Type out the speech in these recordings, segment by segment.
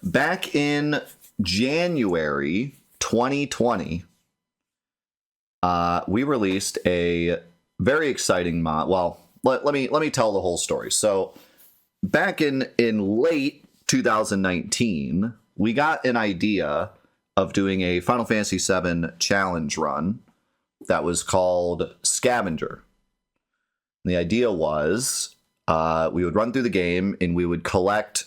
back in January 2020, we released a very exciting mod. Well, let me tell the whole story. So back in late 2019, we got an idea of doing a Final Fantasy VII challenge run that was called Scavenger. And the idea was we would run through the game and we would collect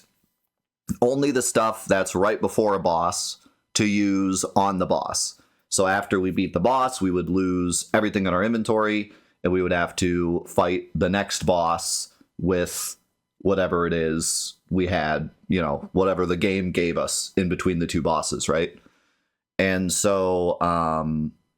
only the stuff that's right before a boss to use on the boss. So after we beat the boss, we would lose everything in our inventory and we would have to fight the next boss with whatever it is we had, you know, whatever the game gave us in between the two bosses, right? And so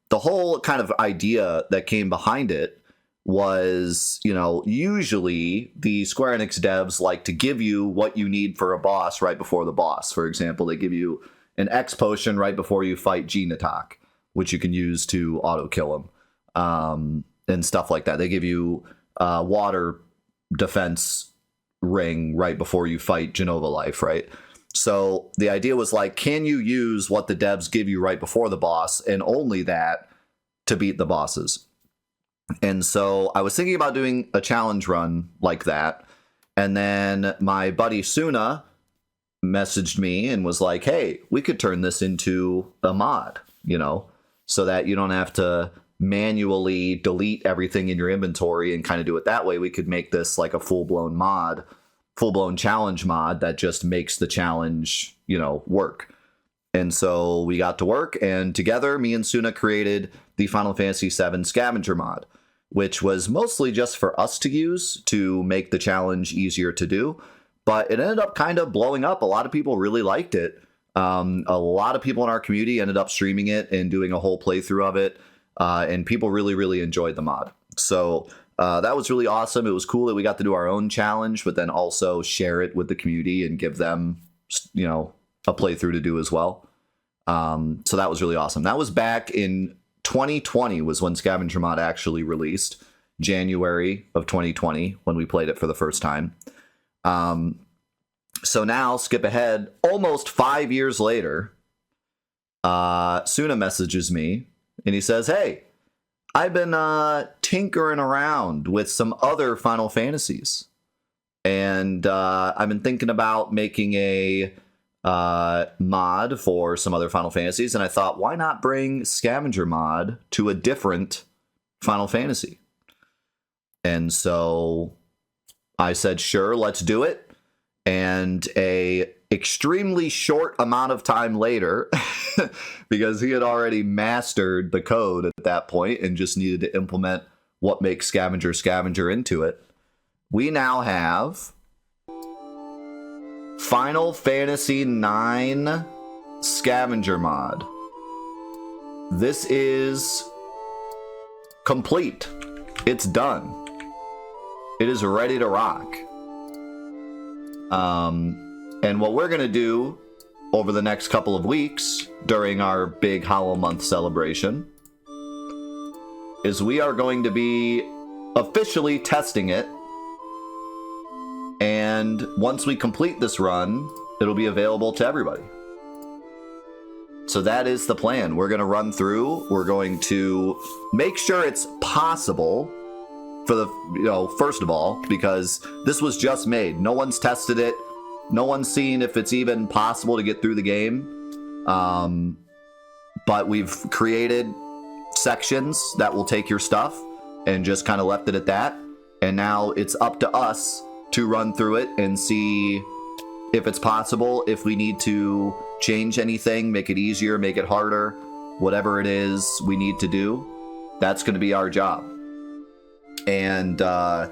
the whole kind of idea that came behind it was, you know, usually the Square Enix devs like to give you what you need for a boss right before the boss. For example, they give you an X potion right before you fight Genetak, which you can use to auto kill him, and stuff like that. They give you water defense ring right before you fight Genova Life, right? So the idea was like, can you use what the devs give you right before the boss and only that to beat the bosses? And so I was thinking about doing a challenge run like that. And then my buddy Suna messaged me and was like, hey, we could turn this into a mod, you know, so that you don't have to manually delete everything in your inventory and kind of do it that way. We could make this like a full-blown mod, full-blown challenge mod that just makes the challenge, you know, work. And so we got to work, and together me and Suna created the Final Fantasy VII Scavenger mod, which was mostly just for us to use to make the challenge easier to do. But it ended up kind of blowing up. A lot of people really liked it. A lot of people in our community ended up streaming it and doing a whole playthrough of it. And people really, really enjoyed the mod. So that was really awesome. It was cool that we got to do our own challenge, but then also share it with the community and give them, you know, a playthrough to do as well. So that was really awesome. That was back in 2020 was when Scavenger mod actually released. January of 2020 when we played it for the first time. So now, skip ahead, almost 5 years later, Suna messages me and he says, hey, I've been tinkering around with some other Final Fantasies. And I've been thinking about making a mod for some other Final Fantasies. And I thought, why not bring Scavenger mod to a different Final Fantasy? And so I said, sure, let's do it. And a extremely short amount of time later, because he had already mastered the code at that point and just needed to implement what makes Scavenger into it, we now have Final Fantasy IX Scavenger mod. This is complete. It's done. It is ready to rock. And what we're going to do over the next couple of weeks during our big Hollow Month celebration is we are going to be officially testing it. And once we complete this run, it'll be available to everybody. So that is the plan. We're going to run through. We're going to make sure it's possible for the, you know, first of all, because this was just made. No one's tested it. No one's seen if it's even possible to get through the game. But we've created sections that will take your stuff and just kind of left it at that. And now it's up to us to run through it and see if it's possible, if we need to change anything, make it easier, make it harder, whatever it is we need to do. That's going to be our job. And I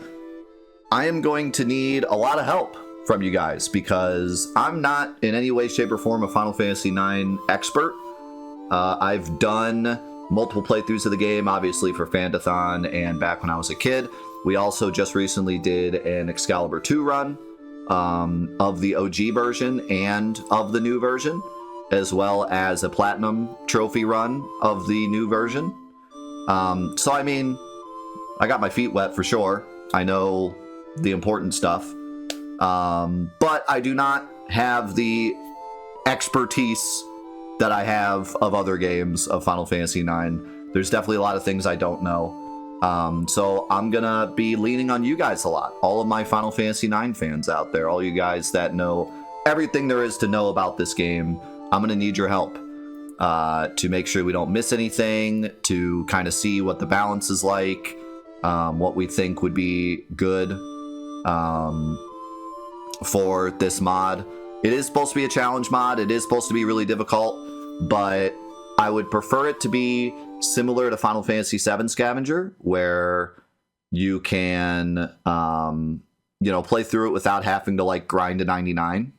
am going to need a lot of help from you guys because I'm not in any way, shape, or form a Final Fantasy IX expert. I've done multiple playthroughs of the game, obviously for Fantathon and back when I was a kid. We also just recently did an Excalibur 2 run of the OG version and of the new version, as well as a Platinum Trophy run of the new version. So, I mean, I got my feet wet for sure. I know the important stuff. But I do not have the expertise that I have of other games of Final Fantasy IX. There's definitely a lot of things I don't know. So I'm gonna be leaning on you guys a lot. All of my Final Fantasy IX fans out there, all you guys that know everything there is to know about this game, I'm gonna need your help to make sure we don't miss anything, to kind of see what the balance is like, what we think would be good for this mod. It is supposed to be a challenge mod. It is supposed to be really difficult, but I would prefer it to be similar to Final Fantasy VII Scavenger, where you can, play through it without having to like grind to 99.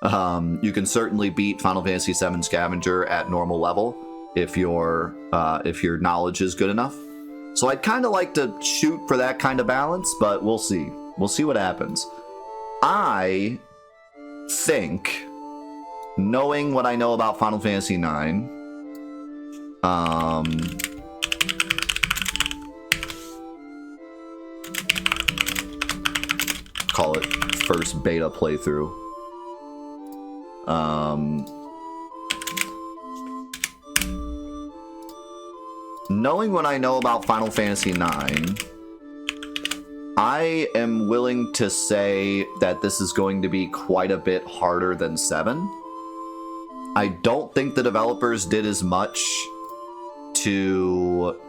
You can certainly beat Final Fantasy VII Scavenger at normal level if your knowledge is good enough. So I'd kind of like to shoot for that kind of balance, but we'll see. We'll see what happens. I think, knowing what I know about Final Fantasy IX, call it first beta playthrough. Knowing what I know about Final Fantasy IX, I am willing to say that this is going to be quite a bit harder than 7. I don't think the developers did as much to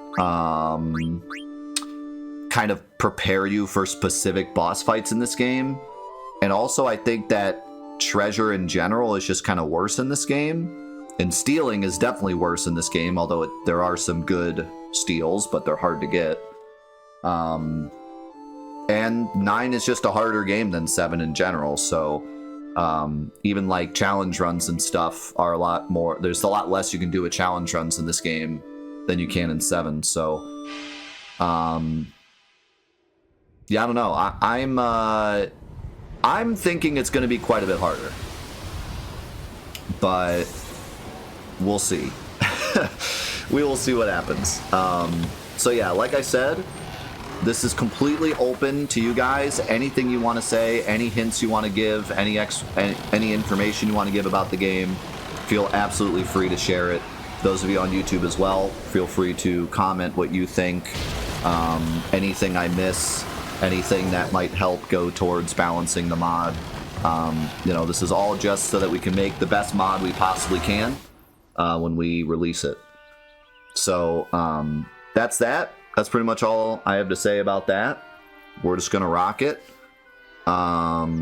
kind of prepare you for specific boss fights in this game. And also I think that treasure in general is just kind of worse in this game. And stealing is definitely worse in this game, although there are some good steals, but they're hard to get. And 9 is just a harder game than 7 in general, so even like challenge runs and stuff are a lot more. There's a lot less you can do with challenge runs in this game than you can in 7. So, yeah, I don't know. I'm thinking it's going to be quite a bit harder, but we'll see. We will see what happens. So yeah, like I said, this is completely open to you guys. Anything you want to say, any hints you want to give, any information you want to give about the game, feel absolutely free to share it. Those of you on YouTube as well, feel free to comment what you think. Anything I miss, anything that might help go towards balancing the mod. This is all just so that we can make the best mod we possibly can when we release it. So that's that. That's pretty much all I have to say about that. We're just gonna rock it. Yeah,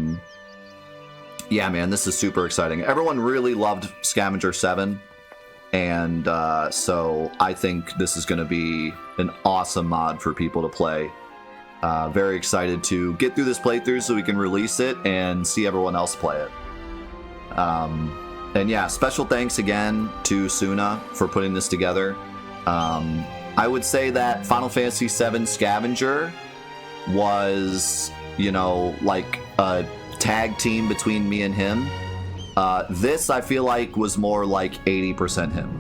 man, this is super exciting. Everyone really loved Scavenger 7, and so I think this is gonna be an awesome mod for people to play. Very excited to get through this playthrough so we can release it and see everyone else play it. And yeah, special thanks again to Suna for putting this together. I would say that Final Fantasy VII Scavenger was, like a tag team between me and him. This, I feel like, was more like 80% him.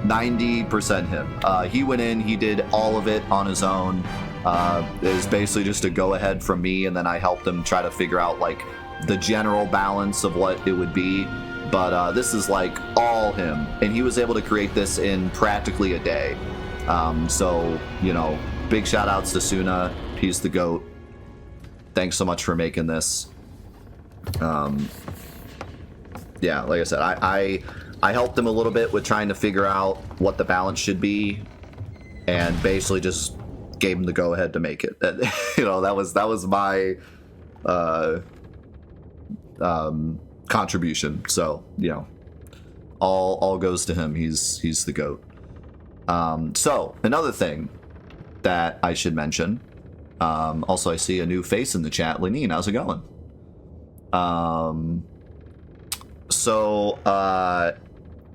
90% him. He went in, he did all of it on his own. It was basically just a go-ahead from me, and then I helped him try to figure out, like, the general balance of what it would be. But this is, like, all him. And he was able to create this in practically a day. So, big shout-outs to Suna. He's the GOAT. Thanks so much for making this. Yeah, like I said, I helped him a little bit with trying to figure out what the balance should be, and basically just gave him the go-ahead to make it. That was my contribution. So, all goes to him. He's the GOAT. So another thing that I should mention. Also, I see a new face in the chat. Lenine, how's it going? So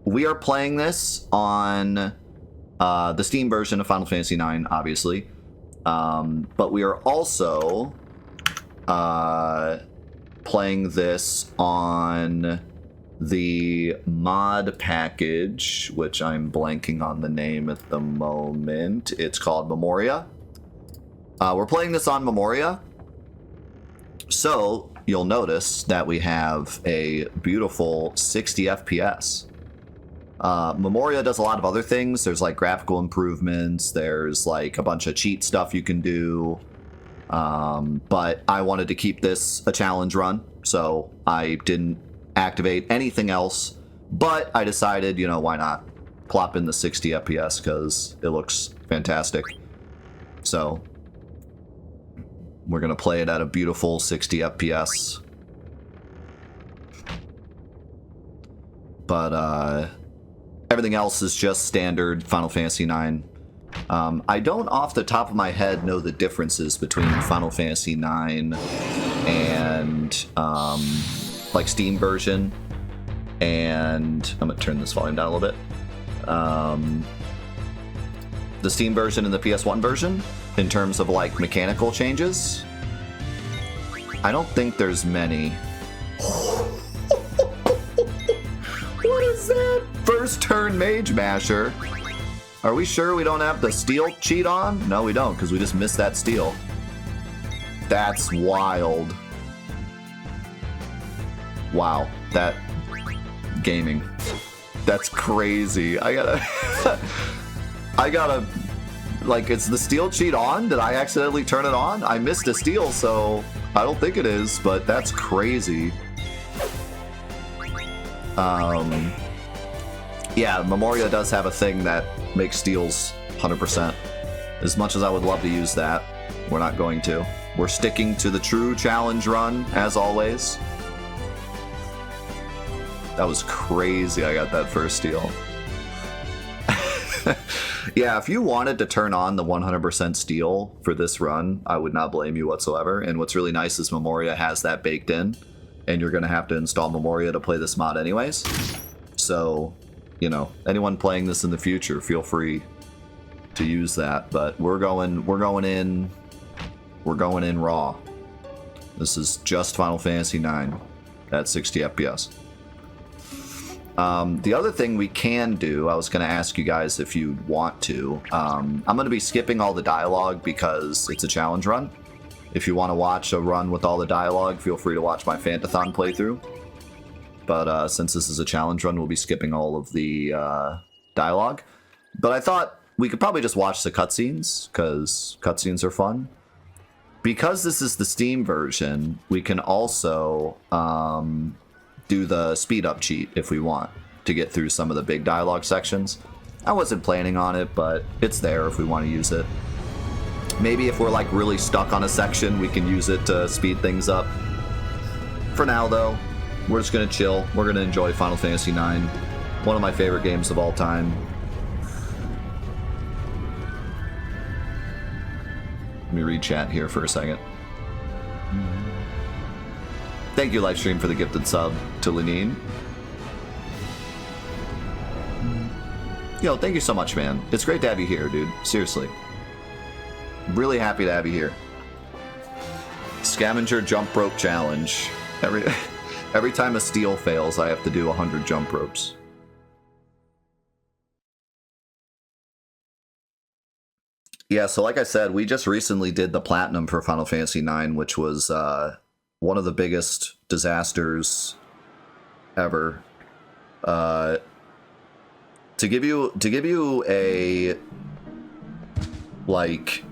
we are playing this on the Steam version of Final Fantasy IX, obviously. But we are also playing this on the mod package, which I'm blanking on the name at the moment. It's called Memoria. We're playing this on Memoria. So you'll notice that we have a beautiful 60 FPS. Memoria does a lot of other things. There's like graphical improvements. There's like a bunch of cheat stuff you can do. But I wanted to keep this a challenge run, so I didn't activate anything else. But I decided, you know, why not plop in the 60 FPS because it looks fantastic. So we're going to play it at a beautiful 60 FPS. But everything else is just standard Final Fantasy IX. I don't off the top of my head know the differences between Final Fantasy IX and like Steam version. And I'm going to turn this volume down a little bit. The Steam version and the PS1 version in terms of like mechanical changes. I don't think there's many. What is that? First turn Mage Masher. Are we sure we don't have the steal cheat on? No, we don't, because we just missed that steal. That's wild. Wow, that gaming. That's crazy. I gotta, like, it's the steal cheat on? Did I accidentally turn it on? I missed a steal, so I don't think it is, but that's crazy. Yeah, Memoria does have a thing that makes steals 100%. As much as I would love to use that, we're not going to. We're sticking to the true challenge run, as always. That was crazy, I got that first steal. Yeah, if you wanted to turn on the 100% steal for this run, I would not blame you whatsoever. And what's really nice is Memoria has that baked in, and you're going to have to install Memoria to play this mod anyways. So, you know, anyone playing this in the future, feel free to use that. But we're going in raw. This is just Final Fantasy IX at 60 FPS. The other thing we can do, I was going to ask you guys if you'd want to. I'm going to be skipping all the dialogue because it's a challenge run. If you want to watch a run with all the dialogue, feel free to watch my Fantathon playthrough. But since this is a challenge run, we'll be skipping all of the dialogue. But I thought we could probably just watch the cutscenes, because cutscenes are fun. Because this is the Steam version, we can also do the speed up cheat if we want to get through some of the big dialogue sections. I wasn't planning on it, but it's there if we want to use it. Maybe if we're like really stuck on a section, we can use it to speed things up. For now though, we're just gonna chill. We're gonna enjoy Final Fantasy IX, one of my favorite games of all time. Let me read chat here for a second. Thank you, Livestream, for the gifted sub to Lenine. Yo, thank you so much, man. It's great to have you here, dude. Seriously. Really happy to have you here. Scavenger jump rope challenge. Every time a steal fails, I have to do 100 jump ropes. Yeah, so like I said, we just recently did the platinum for Final Fantasy IX, which was one of the biggest disasters ever. To give you a like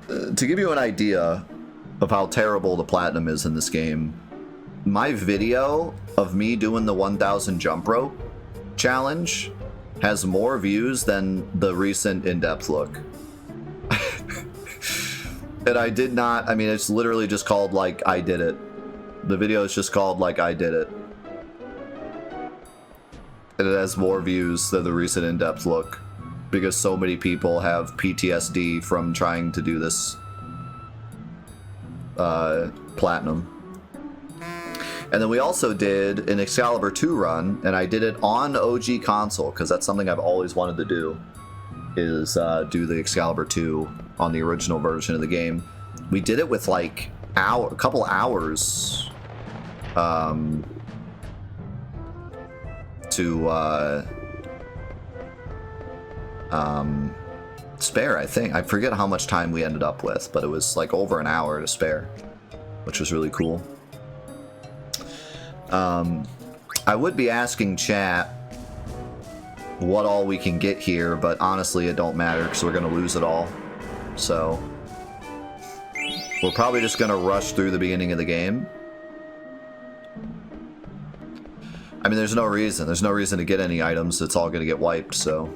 to give you an idea of how terrible the platinum is in this game, my video of me doing the 1000 jump rope challenge has more views than the recent in-depth look. And I did not, I mean, it's literally just called like I did it. The video is just called like I did it. And it has more views than the recent in-depth look because so many people have PTSD from trying to do this platinum. And then we also did an Excalibur 2 run, and I did it on OG console because that's something I've always wanted to do, is do the Excalibur 2 on the original version of the game. We did it with like a couple hours to spare, I think. I forget how much time we ended up with, but it was like over an hour to spare, which was really cool. I would be asking chat what all we can get here, but honestly it don't matter because we're going to lose it all. So we're probably just going to rush through the beginning of the game. I mean, there's no reason. There's no reason to get any items. It's all going to get wiped, so...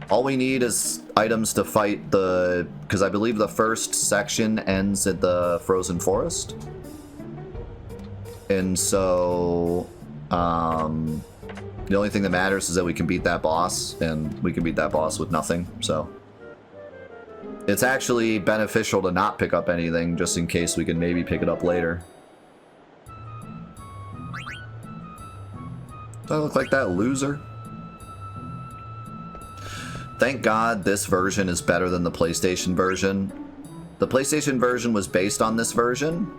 All we need is items to fight the... Because I believe the first section ends at the Frozen Forest. And so... the only thing that matters is that we can beat that boss, and we can beat that boss with nothing, so... It's actually beneficial to not pick up anything, just in case we can maybe pick it up later. Do I look like that loser? Thank God this version is better than the PlayStation version. The PlayStation version was based on this version,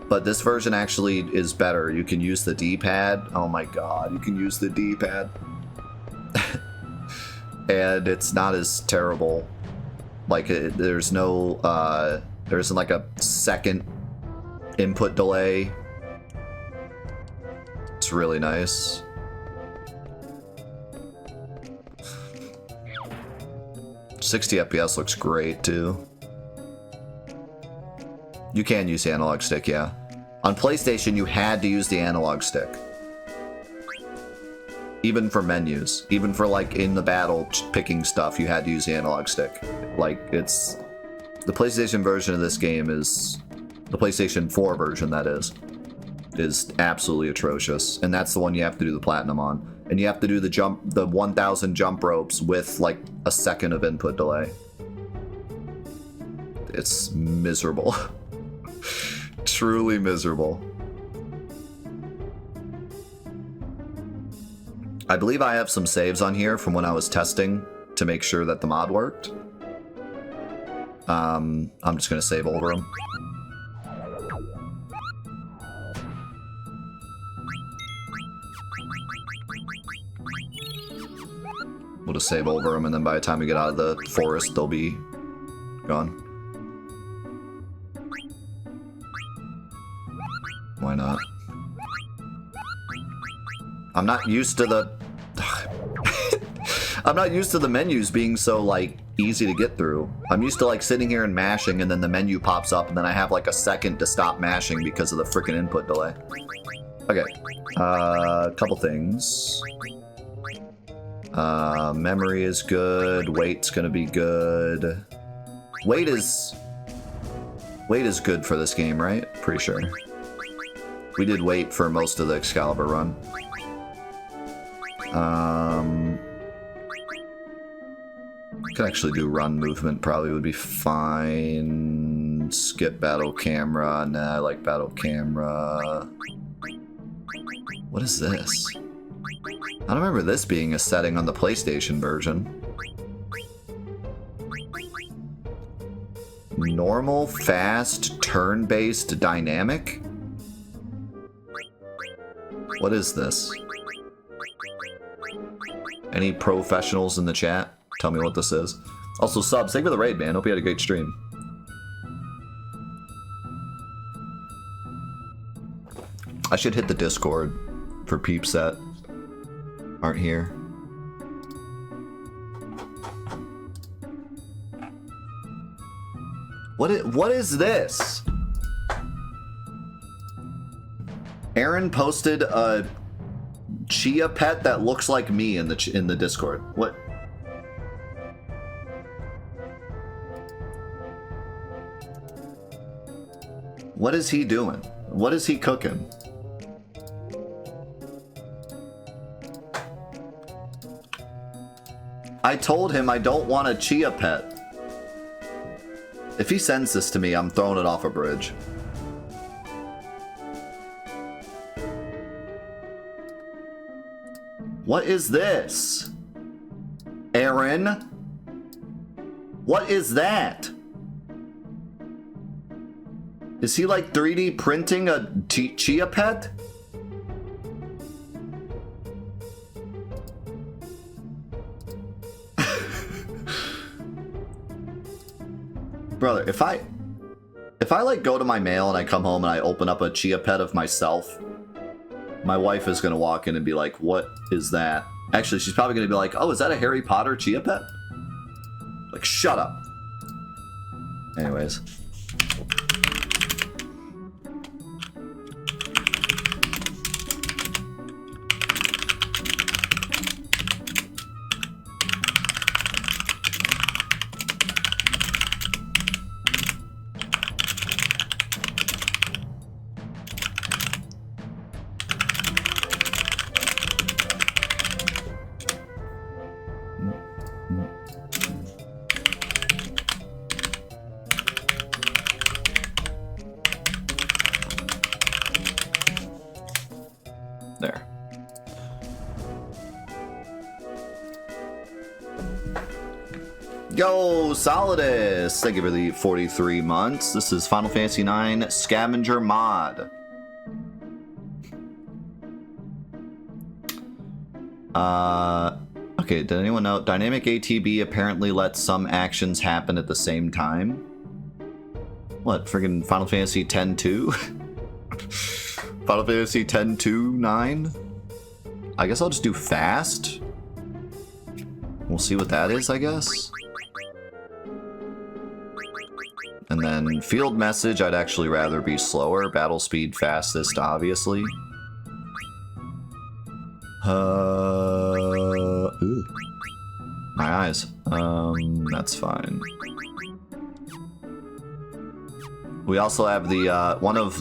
but this version actually is better. You can use the D-pad. Oh my God, you can use the D-pad. And it's not as terrible. Like, there's no, there isn't like a second input delay. It's really nice. .60 FPS looks great too. You can use the analog stick, yeah. On PlayStation, you had to use the analog stick. Even for menus. Even for, like, in the battle picking stuff, you had to use the analog stick. Like, it's... The PlayStation version of this game is... The PlayStation 4 version, that is absolutely atrocious. And that's the one you have to do the platinum on. And you have to do the 1,000 jump ropes with, like, a second of input delay. It's miserable. Truly miserable. I believe I have some saves on here from when I was testing to make sure that the mod worked. I'm just going to save over them. We'll just save over them, and then by the time we get out of the forest, they'll be gone. Why not? I'm not used to the... I'm not used to the menus being so, like, easy to get through. I'm used to, like, sitting here and mashing, and then the menu pops up, and then I have, like, a second to stop mashing because of the freaking input delay. Okay. A couple things. Memory is good. Weight's gonna be good. Weight is good for this game, right? Pretty sure. We did weight for most of the Excalibur run. Could actually do run movement, probably would be fine. Skip battle camera. Nah, I like battle camera. What is this? I don't remember this being a setting on the PlayStation version. Normal, fast, turn-based, dynamic? What is this? Any professionals in the chat? Tell me what this is. Also, subs. Thank you for the raid, man. Hope you had a great stream. I should hit the Discord for peeps that aren't here. What is this? Aaron posted a Chia pet that looks like me in the Discord. What? What is he doing? What is he cooking? I told him I don't want a Chia pet. If he sends this to me, I'm throwing it off a bridge. What is this? Aaron? What is that? Is he like 3D printing a Chia pet? Brother, if I like go to my mail and I come home and I open up a Chia Pet of myself, my wife is gonna walk in and be like, "What is that?" Actually, she's probably gonna be like, "Oh, is that a Harry Potter Chia Pet?" Like, shut up. Anyways. There. Yo, Solidus! Thank you for the 43 months. This is Final Fantasy IX Scavenger mod. Okay, did anyone know? Dynamic ATB apparently lets some actions happen at the same time. What, friggin' Final Fantasy X-2? Final Fantasy X-2 9? I guess I'll just do fast. We'll see what that is, I guess. And then field message, I'd actually rather be slower. Battle speed fastest, obviously. Ooh. My eyes. That's fine. We also have the, one of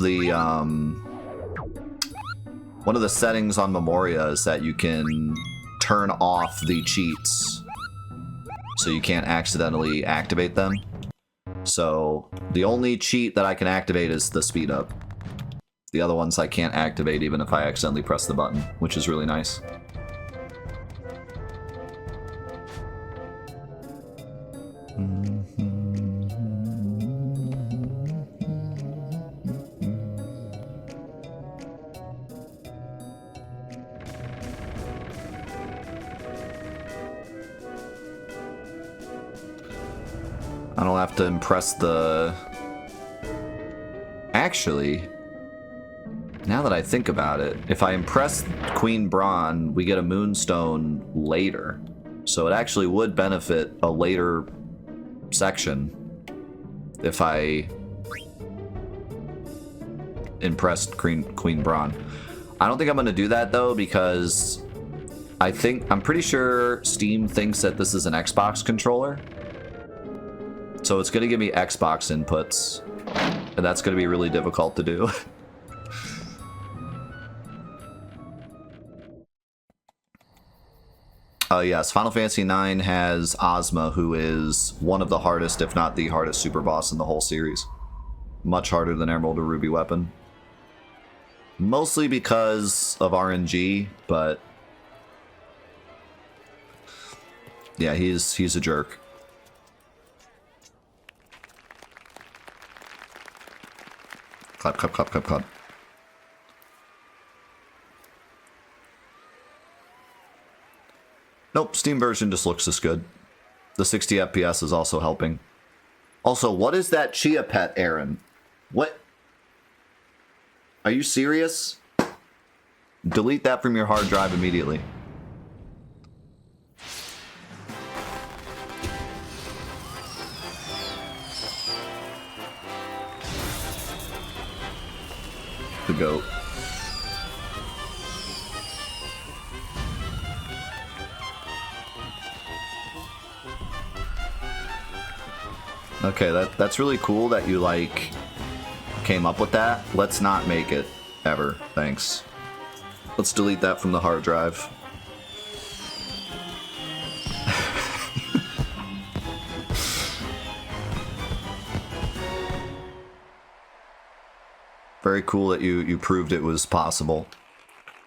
the settings on Memoria is that you can turn off the cheats so you can't accidentally activate them. So the only cheat that I can activate is the speed up. The other ones I can't activate even if I accidentally press the button, which is really nice. I don't have to impress the... Actually, now that I think about it, if I impress Queen Braun, we get a Moonstone later. So it actually would benefit a later section if I impressed Queen Braun. I don't think I'm going to do that though, because I'm pretty sure Steam thinks that this is an Xbox controller. So it's going to give me Xbox inputs, and that's going to be really difficult to do. Yes, Final Fantasy IX has Ozma, who is one of the hardest, if not the hardest super boss in the whole series. Much harder than Emerald or Ruby Weapon. Mostly because of RNG, but... yeah, he's a jerk. Clap, clap, clap, clap, clap. Nope, Steam version just looks as good. The 60 FPS is also helping. Also, what is that Chia Pet, Aaron? What? Are you serious? Delete that from your hard drive immediately. The goat. Okay, that's really cool that you, like, came up with that. Let's not make it, ever. Thanks. Let's delete that from the hard drive. Very cool that you proved it was possible.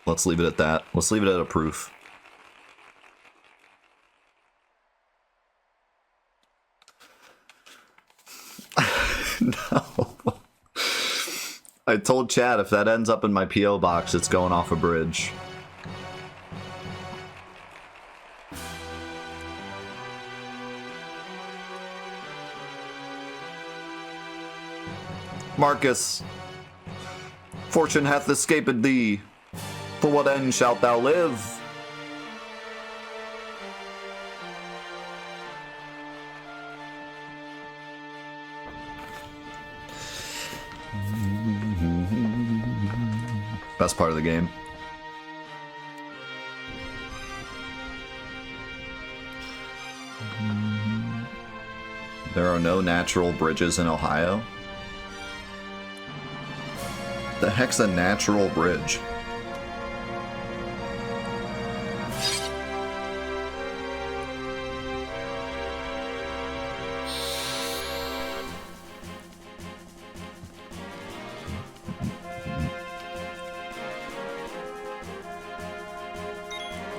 Let's leave it at that. Let's leave it at a proof. No. I told Chad if that ends up in my P.O. box, it's going off a bridge. Marcus, fortune hath escaped thee. For what end shalt thou live? Best part of the game. There are no natural bridges in Ohio. The heck's a natural bridge?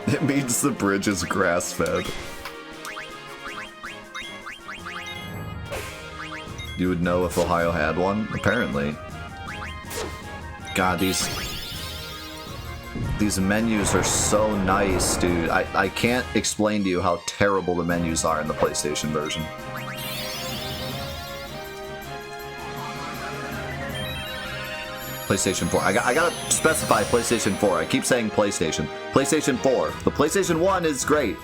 It means the bridge is grass-fed. You would know if Ohio had one? Apparently. God, these menus are so nice, dude. I can't explain to you how terrible the menus are in the PlayStation version. PlayStation 4. I gotta specify PlayStation 4. I keep saying PlayStation. PlayStation 4. The PlayStation 1 is great.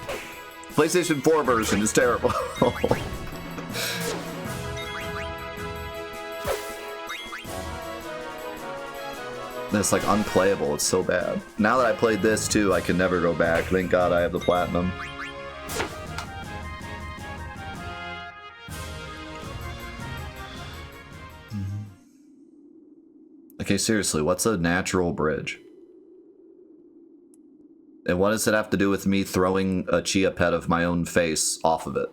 PlayStation 4 version is terrible. It's like unplayable. It's so bad. Now that I played this too, I can never go back. Thank God I have the platinum. Okay, seriously, what's a natural bridge? And what does it have to do with me throwing a chia pet of my own face off of it?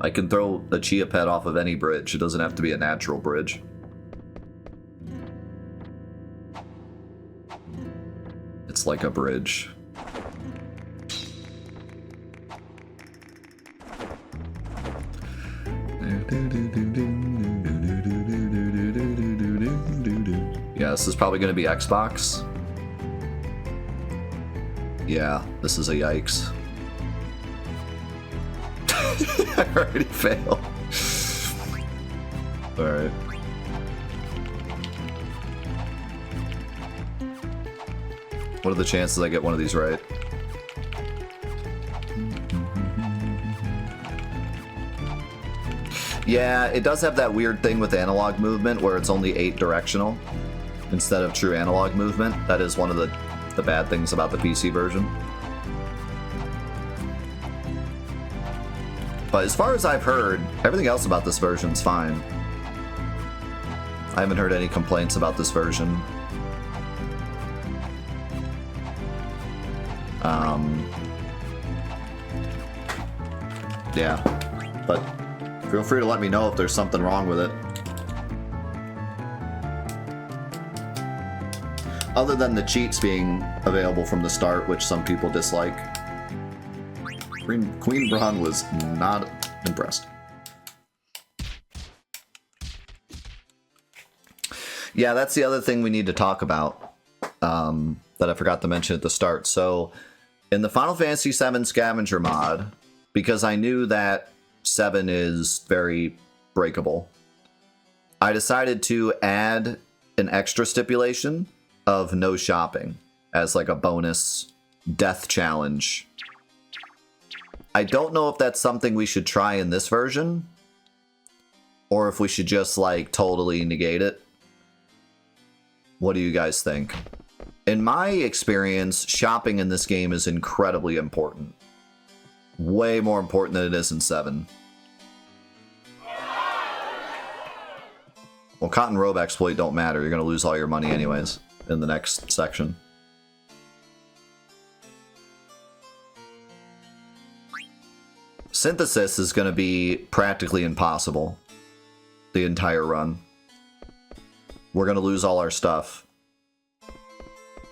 I can throw a chia pet off of any bridge. It doesn't have to be a natural bridge. It's like a bridge. Yeah, this is probably going to be Xbox. Yeah, this is a yikes. I already failed. Alright. What are the chances I get one of these right? Yeah, it does have that weird thing with analog movement where it's only 8 directional instead of true analog movement. That is one of the bad things about the PC version. But as far as I've heard, everything else about this version's fine. I haven't heard any complaints about this version. Yeah, but feel free to let me know if there's something wrong with it. Other than the cheats being available from the start, which some people dislike. Queen Braun was not impressed. Yeah, that's the other thing we need to talk about that I forgot to mention at the start. So, in the Final Fantasy VII Scavenger mod, because I knew that 7 is very breakable, I decided to add an extra stipulation of no shopping as like a bonus death challenge. I don't know if that's something we should try in this version, or if we should just like totally negate it. What do you guys think? In my experience, shopping in this game is incredibly important. Way more important than it is in 7. Well, Cotton Robe exploit don't matter. You're going to lose all your money anyways in the next section. Synthesis is going to be practically impossible the entire run. We're going to lose all our stuff.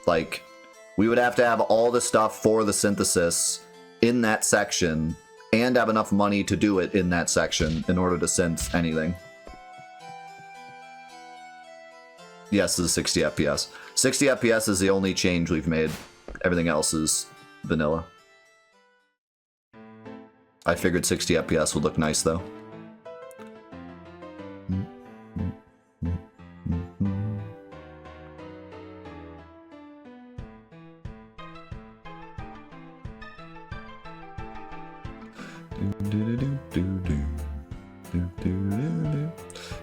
Like, we would have to have all the stuff for the synthesis in that section and have enough money to do it in that section in order to synth anything. Yes, this is 60 FPS. 60 FPS is the only change we've made. Everything else is vanilla. I figured 60 FPS would look nice though.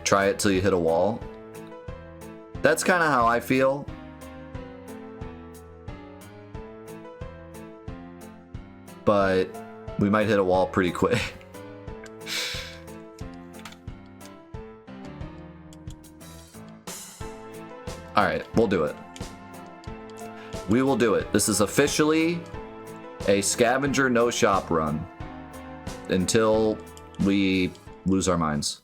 Try it till you hit a wall. That's kind of how I feel. But we might hit a wall pretty quick. Alright, we'll do it. We will do it. This is officially a scavenger no shop run. Until we lose our minds.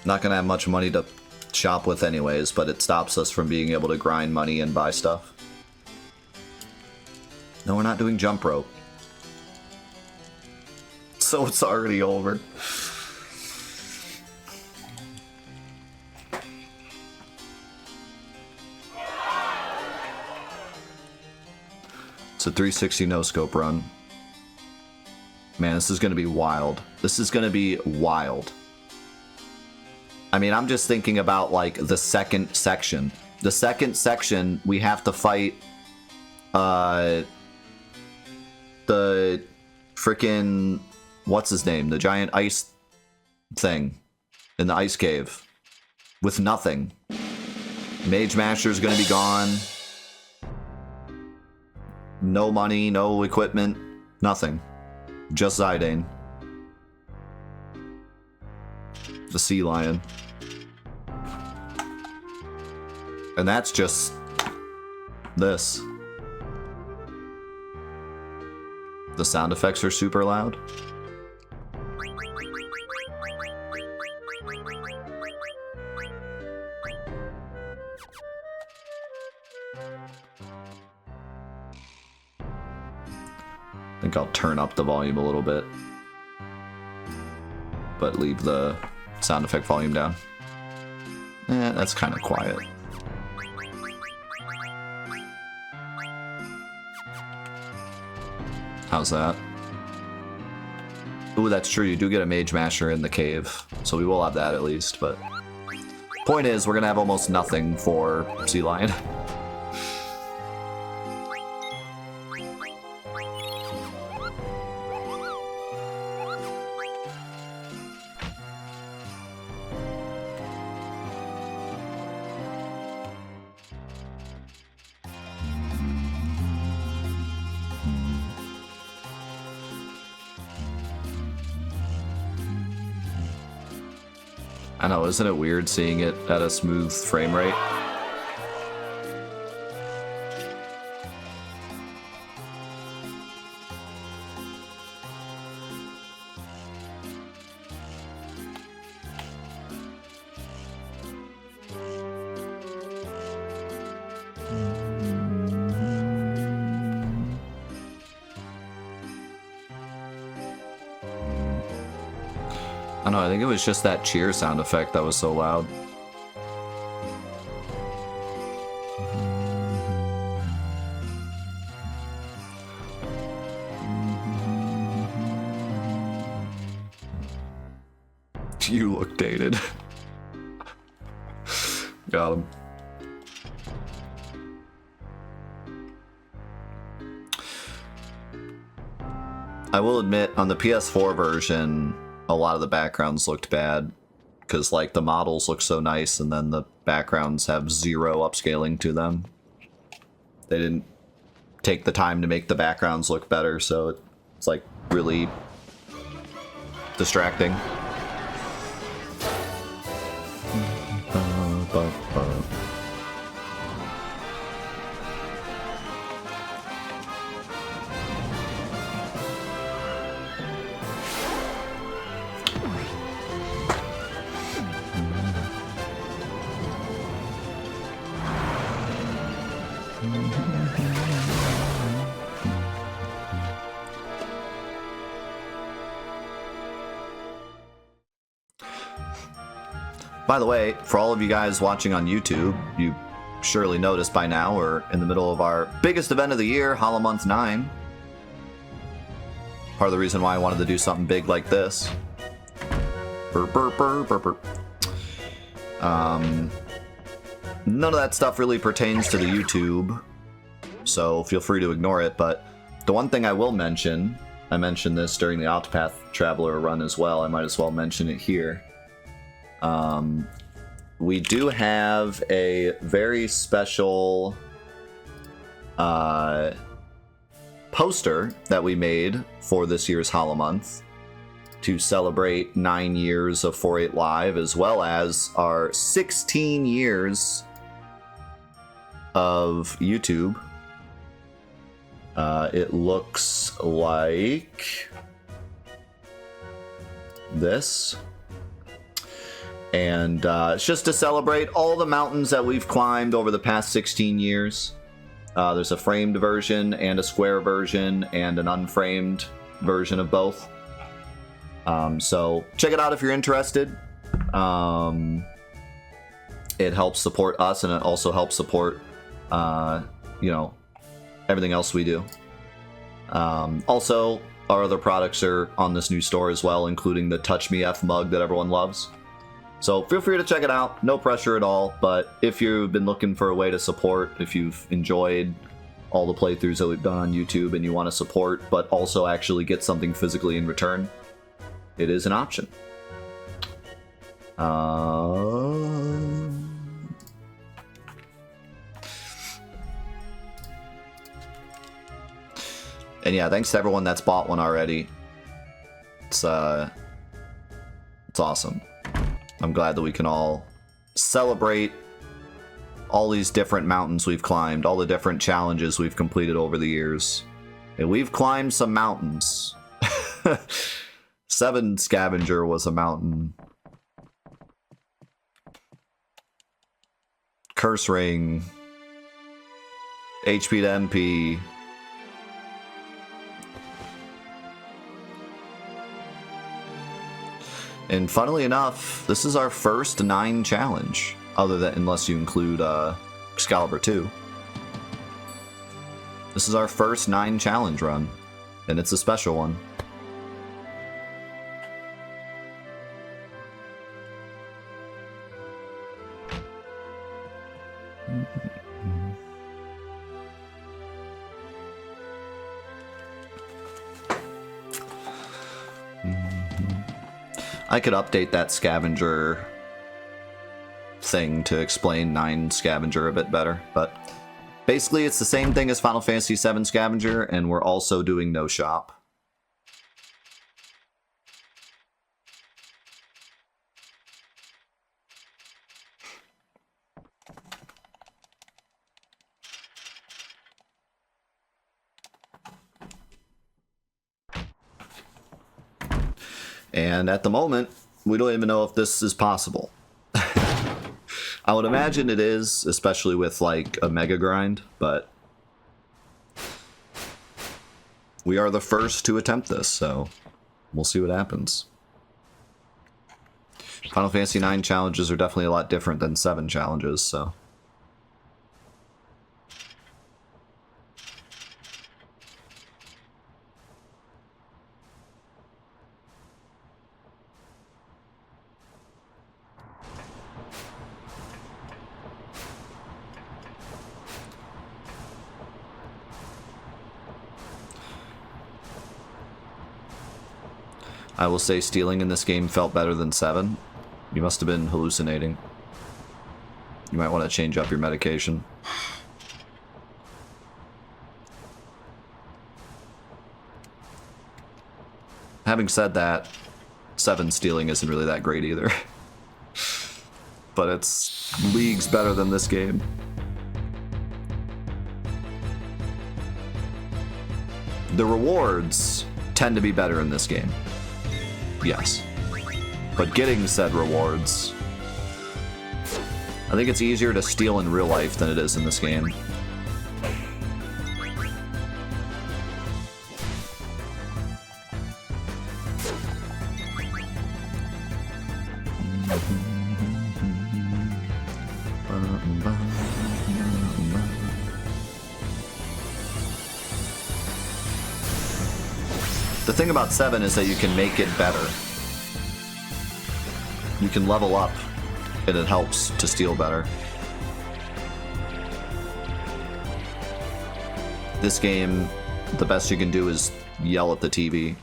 Not gonna have much money to shop with anyways, but it stops us from being able to grind money and buy stuff. No, we're not doing jump rope. So it's already over. It's a 360 no-scope run. Man, this is gonna be wild. This is gonna be wild. I mean, I'm just thinking about, like, the second section. The second section, we have to fight, the frickin', what's his name? The giant ice thing in the ice cave. With nothing. Mage Master's gonna be gone. No money, no equipment, nothing. Just Zidane. The sea lion. And that's just this. The sound effects are super loud. I think I'll turn up the volume a little bit, but leave the sound effect volume down. That's kind of quiet. How's that? Ooh, that's true. You do get a Mage Masher in the cave, so we will have that at least, but point is, we're gonna have almost nothing for Sea Lion. I know, isn't it weird seeing it at a smooth frame rate? I don't know, I think it was just that cheer sound effect that was so loud. You look dated. Got him. I will admit, on the PS4 version, a lot of the backgrounds looked bad because, like, the models look so nice and then the backgrounds have zero upscaling to them. They didn't take the time to make the backgrounds look better, so it's, like, really distracting. By the way, for all of you guys watching on YouTube, you surely noticed by now we're in the middle of our biggest event of the year, Hollow Month 9. Part of the reason why I wanted to do something big like this. Burp, burp, burp, burp, burp. none of that stuff really pertains to the YouTube, so feel free to ignore it. But the one thing I will mention, I mentioned this during the Octopath Traveler run as well, I might as well mention it here. We do have a very special poster that we made for this year's Hollow Month to celebrate 9 years of 4-8 Live, as well as our 16 years of YouTube. It looks like this. And it's just to celebrate all the mountains that we've climbed over the past 16 years. There's a framed version and a square version and an unframed version of both. So check it out if you're interested. It helps support us, and it also helps support, you know, everything else we do. Also, our other products are on this new store as well, including the Touch Me F mug that everyone loves. So feel free to check it out. No pressure at all, but if you've been looking for a way to support, if you've enjoyed all the playthroughs that we've done on YouTube and you want to support, but also actually get something physically in return, it is an option. And yeah, thanks to everyone that's bought one already. It's awesome. I'm glad that we can all celebrate all these different mountains we've climbed, all the different challenges we've completed over the years. And we've climbed some mountains. 7 Scavenger was a mountain. Curse Ring. HP to MP. And funnily enough, this is our first 9 challenge, other than unless you include Excalibur 2. This is our first 9 challenge run, and it's a special one. I could update that Scavenger thing to explain 9 Scavenger a bit better, but basically it's the same thing as Final Fantasy VII Scavenger, and we're also doing no shop. And at the moment, we don't even know if this is possible. I would imagine it is, especially with like a mega grind, but we are the first to attempt this, so we'll see what happens. Final Fantasy IX challenges are definitely a lot different than 7 challenges, so. I will say stealing in this game felt better than 7. You must have been hallucinating. You might want to change up your medication. Having said that, 7 stealing isn't really that great either. But it's leagues better than this game. The rewards tend to be better in this game. Yes. But getting said rewards, I think it's easier to steal in real life than it is in this game. The thing about 7 is that you can make it better. You can level up, and it helps to steal better. This game, the best you can do is yell at the TV.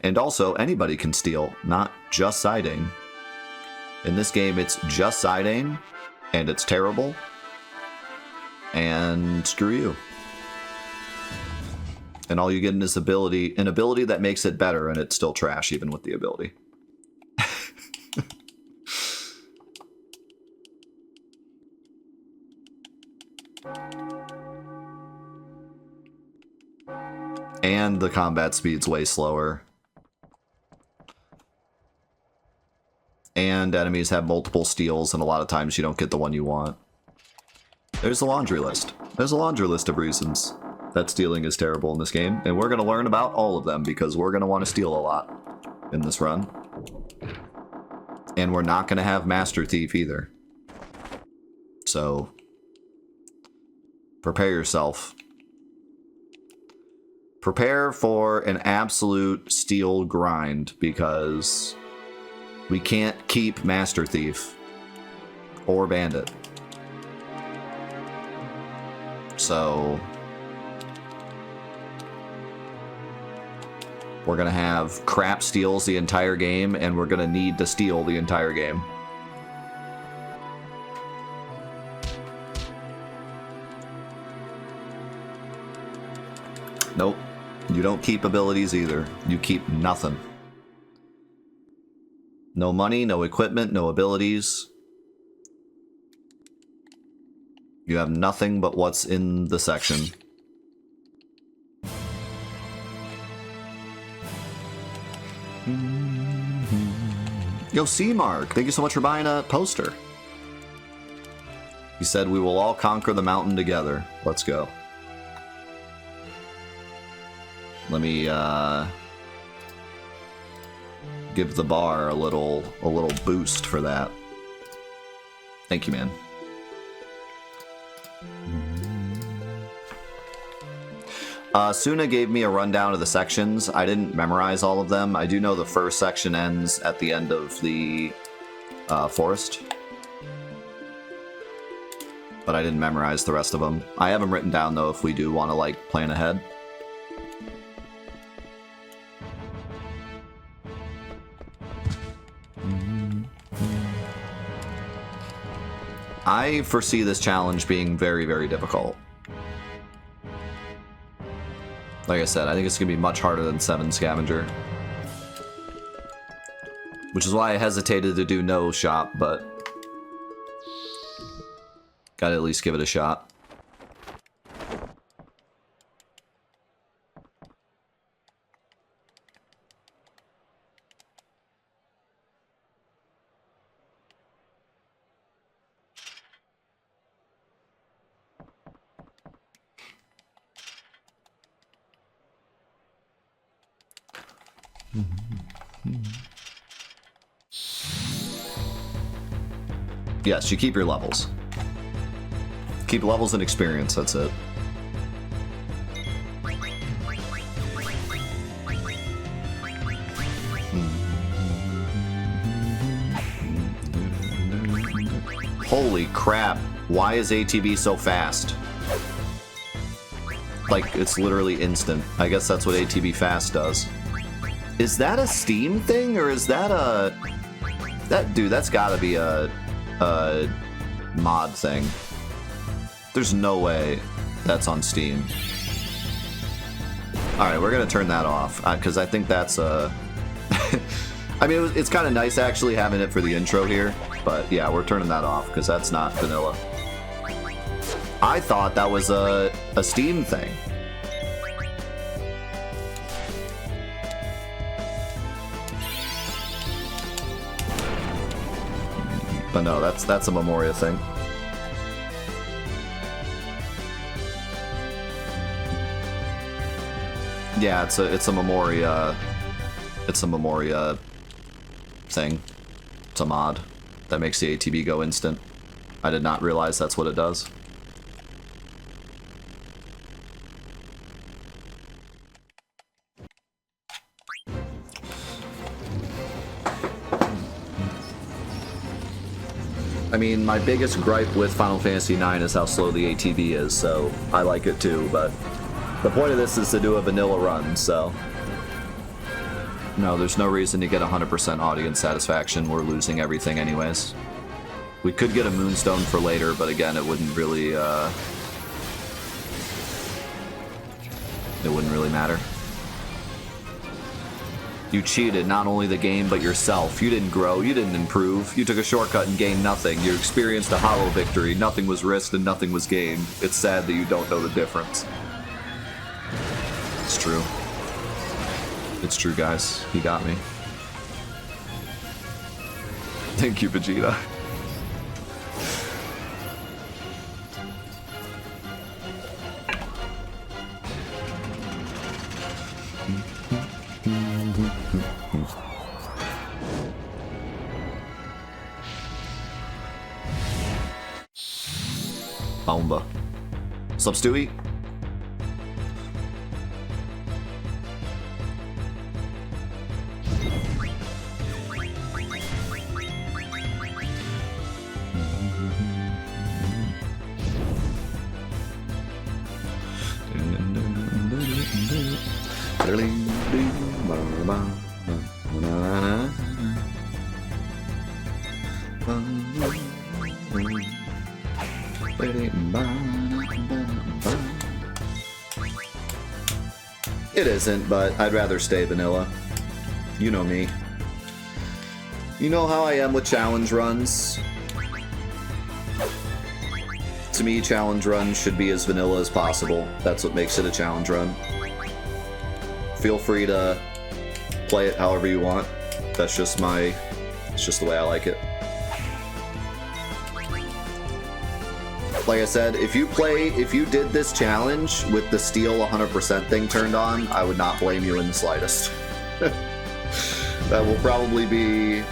And also, anybody can steal, not just side aim. In this game, it's just side aim, and it's terrible. And screw you. And all you get in is an ability that makes it better, and it's still trash even with the ability. And the combat speed's way slower. And enemies have multiple steals, and a lot of times you don't get the one you want. There's a laundry list. There's a laundry list of reasons that stealing is terrible in this game, and we're going to learn about all of them because we're going to want to steal a lot in this run. And we're not going to have Master Thief either. So, prepare yourself. Prepare for an absolute steal grind because we can't keep Master Thief or Bandit. So we're gonna have crap steals the entire game, and we're gonna need to steal the entire game. Nope. You don't keep abilities either. You keep nothing. No money, no equipment, no abilities. You have nothing but what's in the section. Yo, C-Mark, thank you so much for buying a poster. He said we will all conquer the mountain together. Let's go. Let me give the bar a little boost for that. Thank you, man. Suna gave me a rundown of the sections. I didn't memorize all of them. I do know the first section ends at the end of the forest. But I didn't memorize the rest of them. I have them written down, though, if we do want to, like, plan ahead. I foresee this challenge being very, very difficult. Like I said, I think it's going to be much harder than 7 Scavenger. Which is why I hesitated to do no shop, but gotta at least give it a shot. Yes, you keep your levels. Keep levels and experience, that's it. Holy crap, why is ATB so fast? Like, it's literally instant. I guess that's what ATB fast does. Is that a Steam thing, or is that a... Dude, that's gotta be a mod thing. There's no way that's on Steam. Alright, we're gonna turn that off, because I think that's a... I mean, it's kind of nice actually having it for the intro here, but yeah, we're turning that off, because that's not vanilla. I thought that was a Steam thing. But no, that's a Memoria thing. Yeah, it's a Memoria. It's a Memoria thing. It's a mod that makes the ATB go instant. I did not realize that's what it does. I mean, my biggest gripe with Final Fantasy IX is how slow the ATV is, so I like it too, but the point of this is to do a vanilla run, so... No, there's no reason to get 100% audience satisfaction. We're losing everything anyways. We could get a Moonstone for later, but again, it wouldn't really, it wouldn't really matter. You cheated not only the game, but yourself. You didn't grow, you didn't improve. You took a shortcut and gained nothing. You experienced a hollow victory. Nothing was risked and nothing was gained. It's sad that you don't know the difference. It's true. It's true, guys. He got me. Thank you, Vegeta. Bomba. What's up, Stewie? It isn't, but I'd rather stay vanilla. You know me. You know how I am with challenge runs. To me, challenge runs should be as vanilla as possible. That's what makes it a challenge run. Feel free to play it however you want. That's just it's just the way I like it. Like I said, if you did this challenge with the steal 100% thing turned on, I would not blame you in the slightest. That will probably be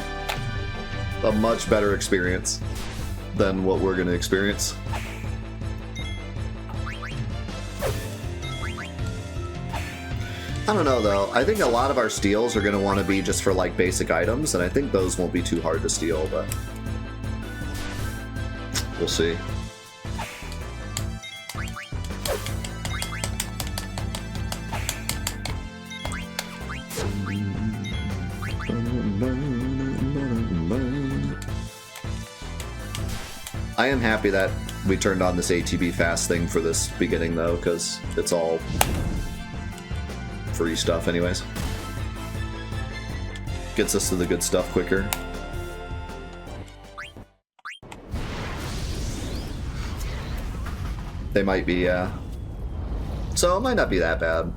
a much better experience than what we're going to experience. I don't know though, I think a lot of our steals are going to want to be just for like basic items, and I think those won't be too hard to steal, but we'll see. I am happy that we turned on this ATB fast thing for this beginning though, because it's all free stuff anyways. Gets us to the good stuff quicker. They might be, yeah. So it might not be that bad.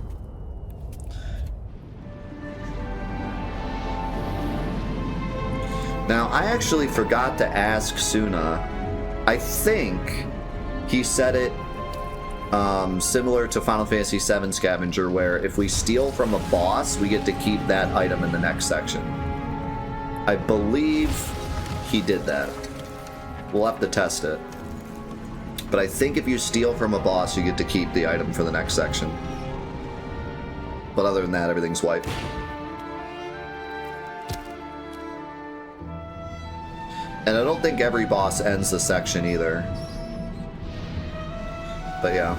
Now, I actually forgot to ask Suna. I think he said it similar to Final Fantasy VII Scavenger, where if we steal from a boss, we get to keep that item in the next section. I believe he did that. We'll have to test it. But I think if you steal from a boss, you get to keep the item for the next section. But other than that, everything's wiped. And I don't think every boss ends the section either. But yeah.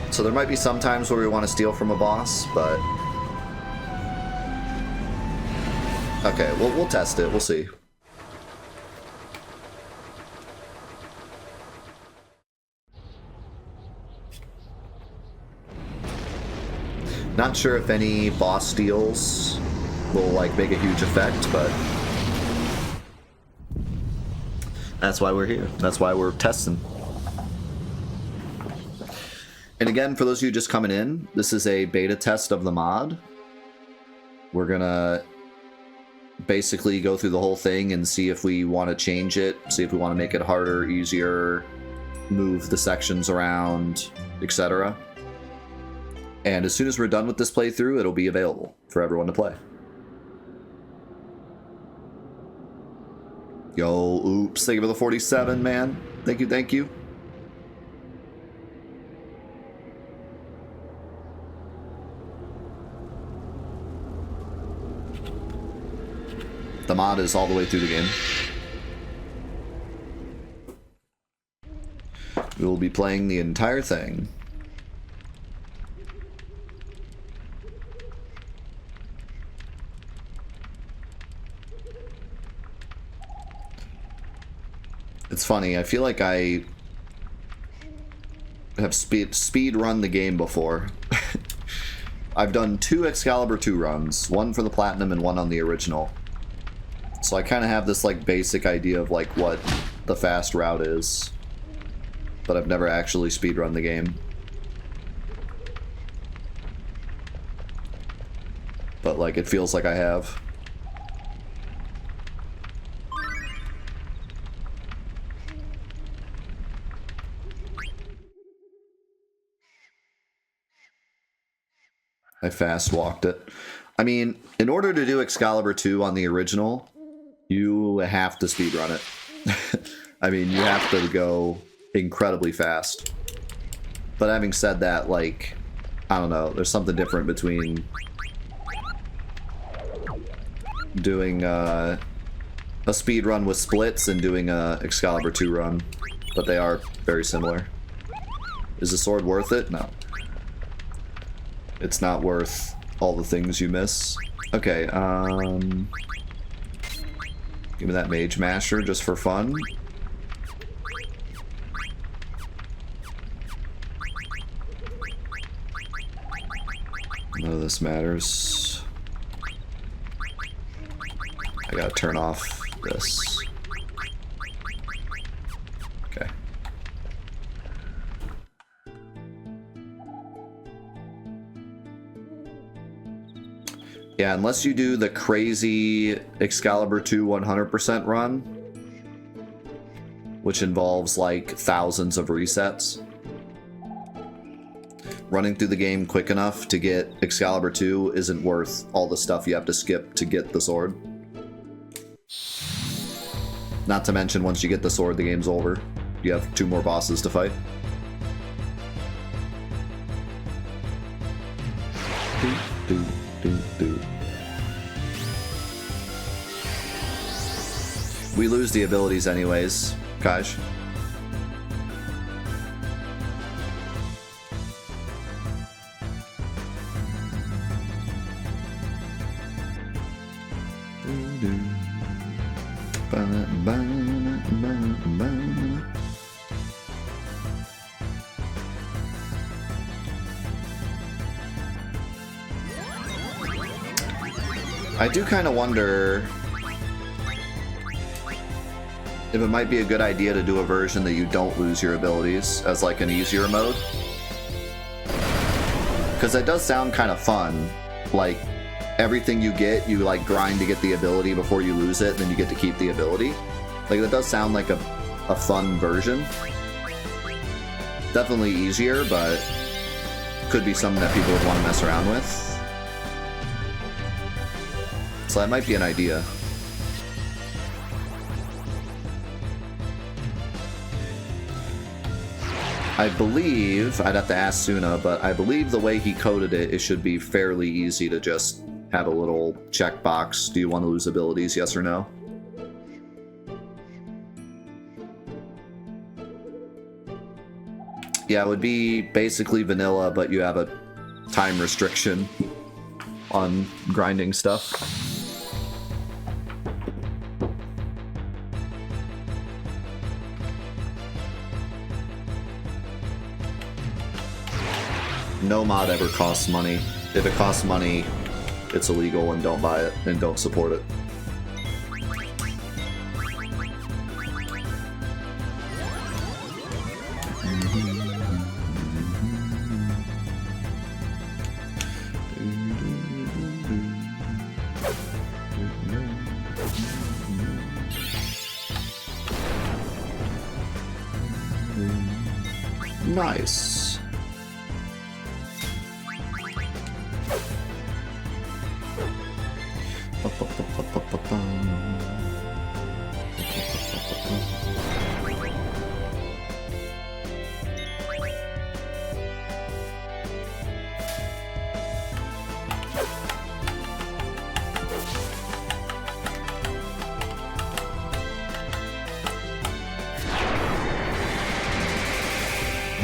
So there might be some times where we want to steal from a boss, but... Okay, we'll test it. We'll see. Not sure if any boss steals will like make a huge effect, but that's why we're here. That's why we're testing. And again, for those of you just coming in, this is a beta test of the mod. We're gonna basically go through the whole thing and see if we want to change it, see if we want to make it harder, easier, move the sections around, etc. And as soon as we're done with this playthrough, it'll be available for everyone to play. Yo, oops, thank you for the 47, man. Thank you, thank you. The mod is all the way through the game. We will be playing the entire thing. It's funny, I feel like I have speed run the game before. I've done 2 Excalibur 2 runs, one for the Platinum and one on the original. So I kind of have this like basic idea of like what the fast route is. But I've never actually speed run the game. But like it feels like I have. I fast walked it. I mean, in order to do Excalibur 2 on the original, you have to speedrun it. I mean, you have to go incredibly fast. But having said that, like, I don't know, there's something different between doing a speed run with splits and doing a Excalibur 2 run. But they are very similar. Is the sword worth it? No. It's not worth all the things you miss. Okay, give me that Mage Masher just for fun. None of this matters. I gotta turn off this. Okay. Yeah, unless you do the crazy Excalibur 2 100% run, which involves like thousands of resets. Running through the game quick enough to get Excalibur 2 isn't worth all the stuff you have to skip to get the sword. Not to mention, once you get the sword, the game's over. You have 2 more bosses to fight. We lose the abilities anyways, Kaj. I do kind of wonder if it might be a good idea to do a version that you don't lose your abilities as like an easier mode. Because it does sound kind of fun. Like, everything you get, you like grind to get the ability before you lose it, and then you get to keep the ability. Like, that does sound like a fun version. Definitely easier, but could be something that people would want to mess around with. So that might be an idea. I believe, I'd have to ask Suna, but I believe the way he coded it, it should be fairly easy to just have a little checkbox. Do you want to lose abilities, yes or no? Yeah, it would be basically vanilla, but you have a time restriction on grinding stuff. No mod ever costs money. If it costs money, it's illegal, and don't buy it and don't support it. Nice.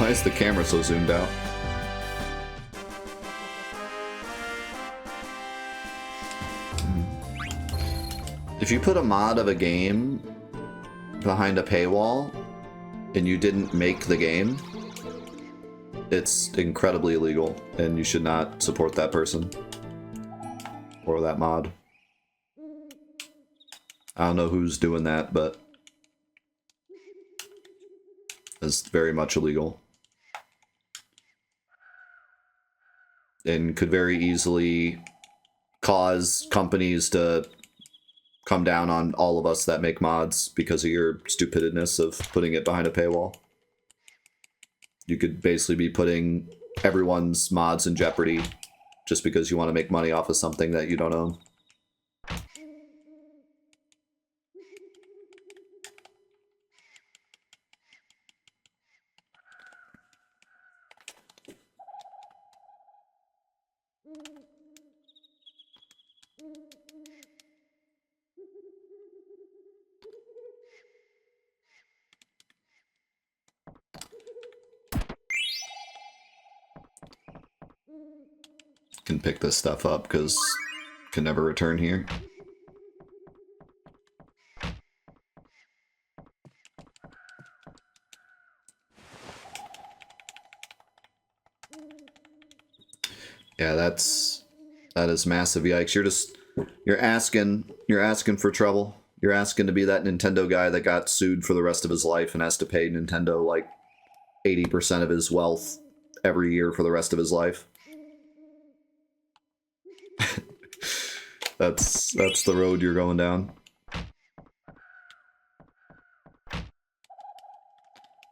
Why is the camera so zoomed out? If you put a mod of a game behind a paywall and you didn't make the game, it's incredibly illegal and you should not support that person or that mod. I don't know who's doing that, but it's very much illegal. And could very easily cause companies to come down on all of us that make mods because of your stupidness of putting it behind a paywall. You could basically be putting everyone's mods in jeopardy just because you want to make money off of something that you don't own. Can pick this stuff up because can never return here. Yeah, that is massive yikes. You're asking for trouble. You're asking to be that Nintendo guy that got sued for the rest of his life and has to pay Nintendo like 80% of his wealth every year for the rest of his life. That's the road you're going down.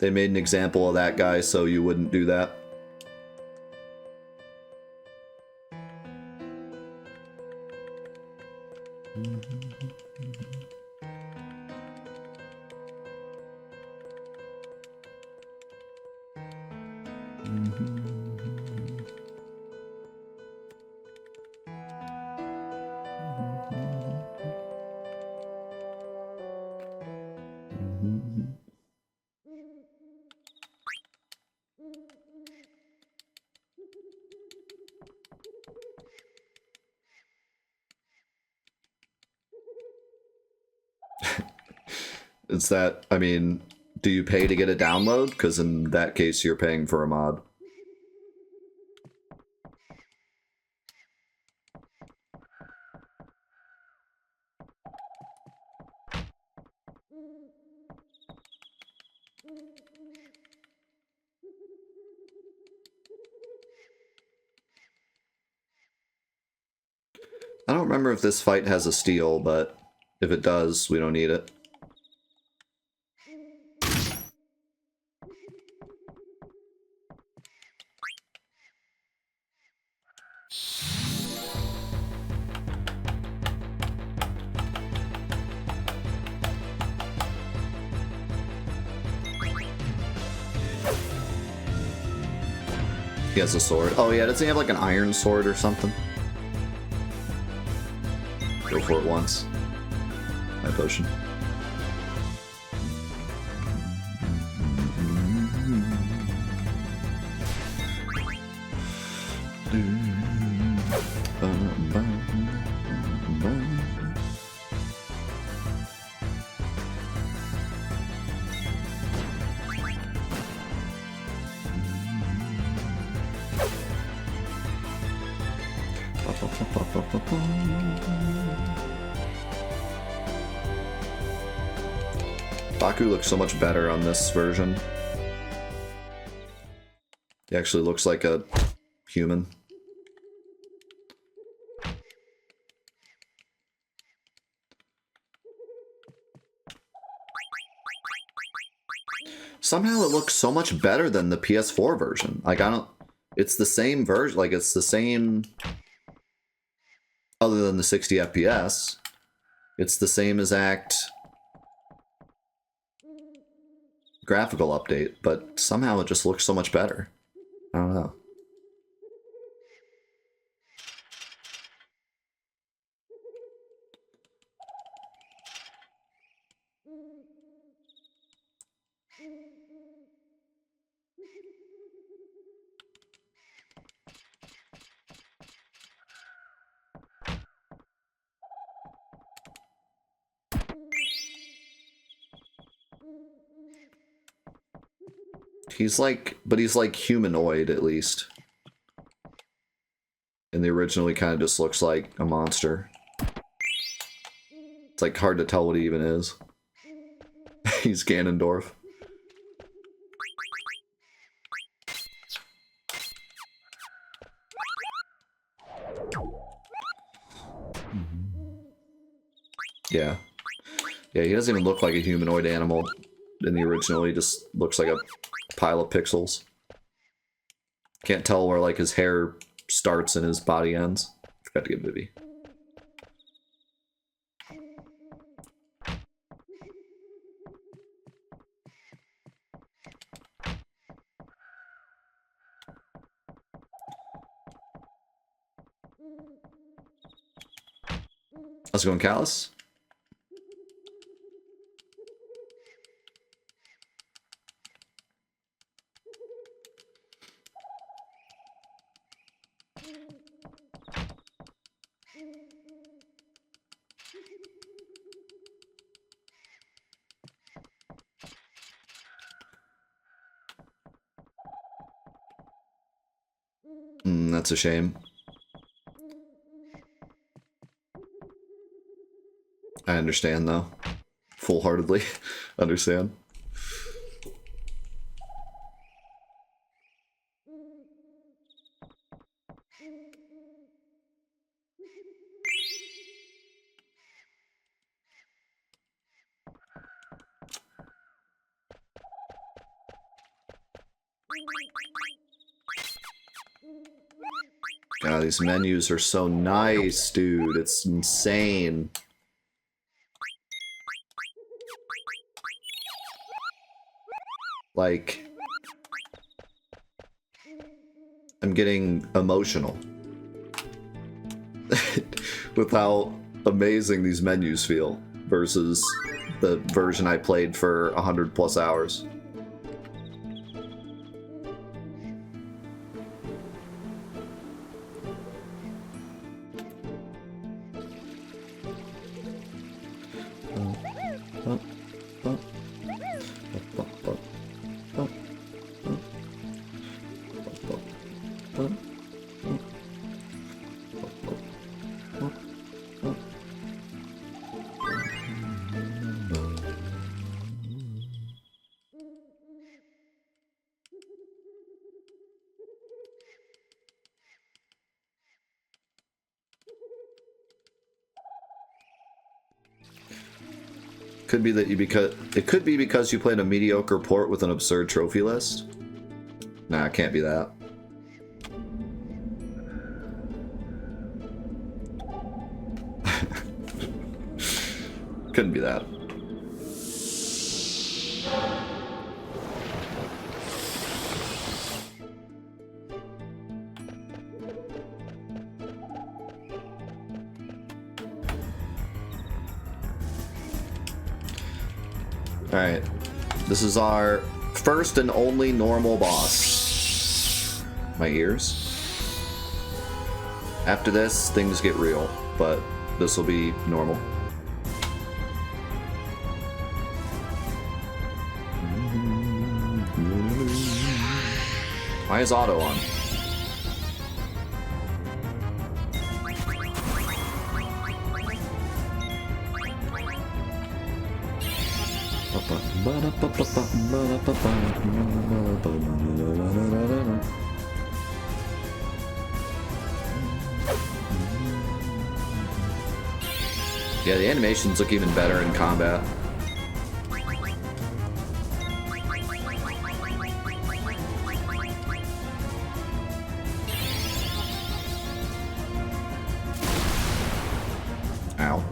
They made an example of that guy so you wouldn't do that. It's that, I mean, do you pay to get a download? Because in that case, you're paying for a mod. I don't remember if this fight has a steal, but if it does, we don't need it. He has a sword. Oh yeah, does he have like an iron sword or something? Go for it once. My potion. Baku looks so much better on this version. He actually looks like a human. Somehow it looks so much better than the PS4 version. Like, I don't... It's the same version. Like, it's the same... Other than the 60 FPS. It's the same exact... graphical update, but somehow it just looks so much better. I don't know. He's like, but he's like humanoid at least. And the original he kind of just looks like a monster. It's like hard to tell what he even is. He's Ganondorf. Yeah. Yeah, he doesn't even look like a humanoid animal in the original. He just looks like a pile of pixels. Can't tell where like his hair starts and his body ends. Forgot to get Vivi. How's it going, Callus? That's a shame. I understand, though. Full-heartedly understand. God, these menus are so nice, dude. It's insane. Like, I'm getting emotional with how amazing these menus feel versus the version I played for 100+ hours. Could be that it could be because you played a mediocre port with an absurd trophy list. Nah, it can't be that. Couldn't be that. Alright, this is our first and only normal boss. My ears. After this, things get real, but this will be normal. Why is auto on? Yeah, the animations look even better in combat. Ow.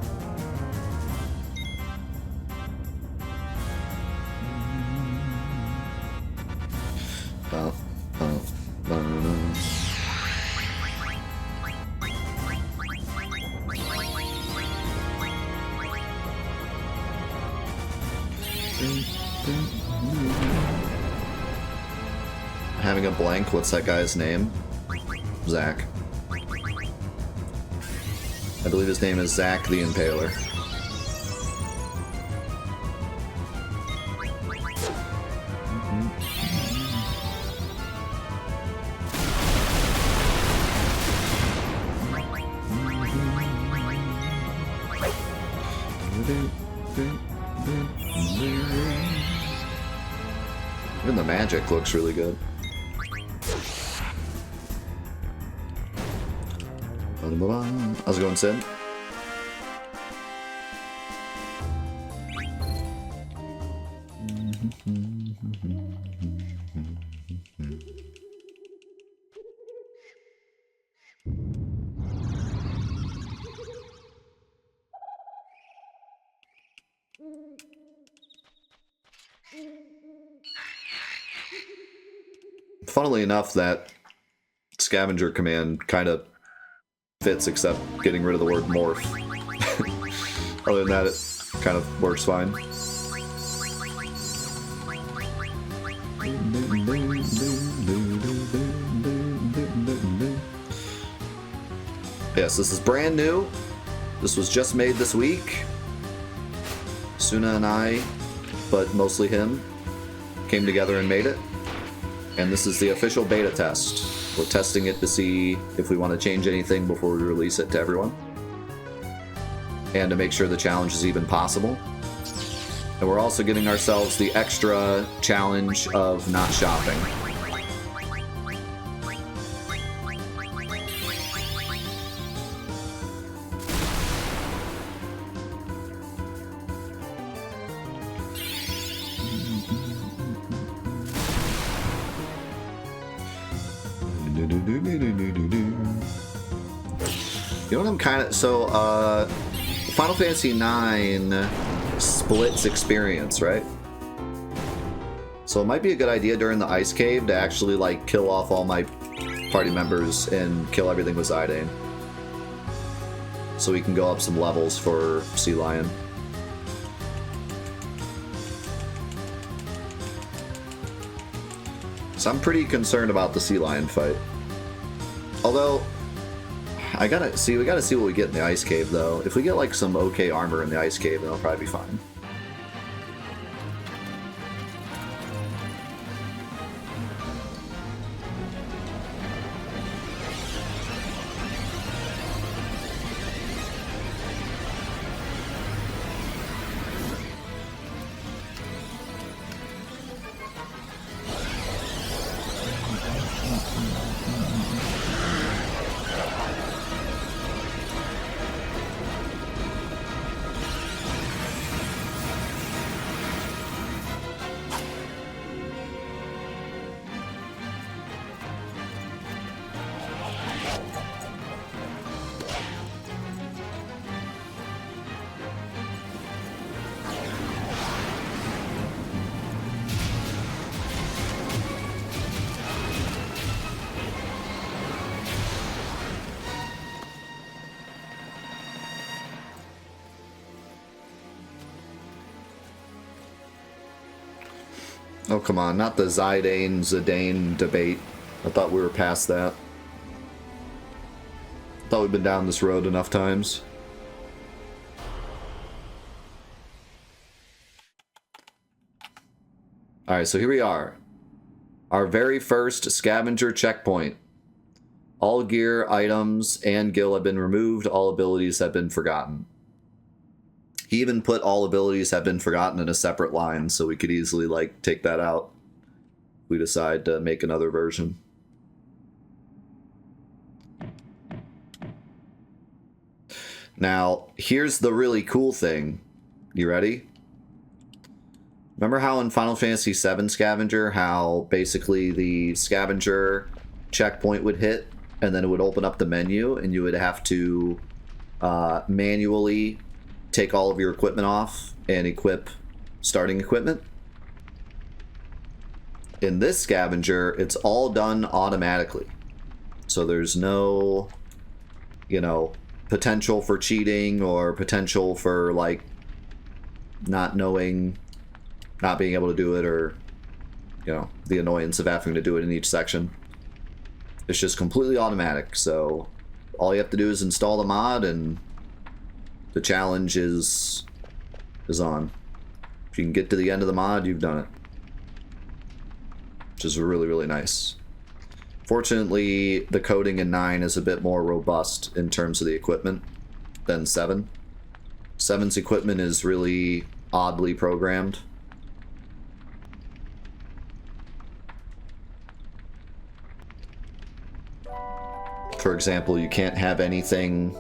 Having a blank, what's that guy's name? Zach. I believe his name is Zach the Impaler. Even the magic looks really good. How's it going, Sid? Funnily enough, that scavenger command kind of fits, except getting rid of the word morph. Other than that, it kind of works fine. Yes, this is brand new. This was just made this week. Suna and I, but mostly him, came together and made it. And this is the official beta test. We're testing it to see if we want to change anything before we release it to everyone. And to make sure the challenge is even possible. And we're also giving ourselves the extra challenge of not shopping. You know what I'm kind of... So, Final Fantasy IX splits experience, right? So it might be a good idea during the Ice Cave to actually, like, kill off all my party members and kill everything with Zidane. So we can go up some levels for Sea Lion. So I'm pretty concerned about the Sea Lion fight. Although... we gotta see what we get in the Ice Cave, though. If we get, like, some okay armor in the Ice Cave, then it'll probably be fine. Oh, come on, not the Zidane debate. I thought we were past that. I thought we'd been down this road enough times. Alright, so here we are. Our very first scavenger checkpoint. All gear, items, and gil have been removed. All abilities have been forgotten. He even put all abilities have been forgotten in a separate line, so we could easily, like, take that out if we decide to make another version. Now, here's the really cool thing. You ready? Remember how in Final Fantasy VII Scavenger, how basically the scavenger checkpoint would hit, and then it would open up the menu, and you would have to manually take all of your equipment off and equip starting equipment? In this scavenger, it's all done automatically. So there's no, you know, potential for cheating or potential for, like, not knowing, not being able to do it, or, you know, the annoyance of having to do it in each section. It's just completely automatic. So all you have to do is install the mod and the challenge is on. If you can get to the end of the mod, you've done it. Which is really, really nice. Fortunately, the coding in 9 is a bit more robust in terms of the equipment than 7. 7's equipment is really oddly programmed. For example, you can't have anything...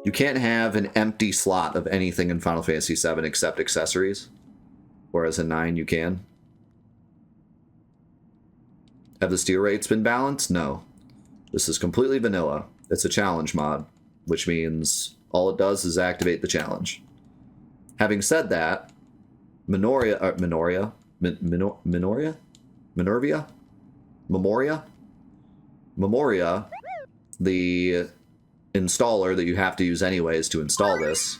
You can't have an empty slot of anything in Final Fantasy VII except accessories. Whereas in 9, you can. Have the steal rates been balanced? No. This is completely vanilla. It's a challenge mod, which means all it does is activate the challenge. Having said that, Memoria, the installer that you have to use anyways to install this,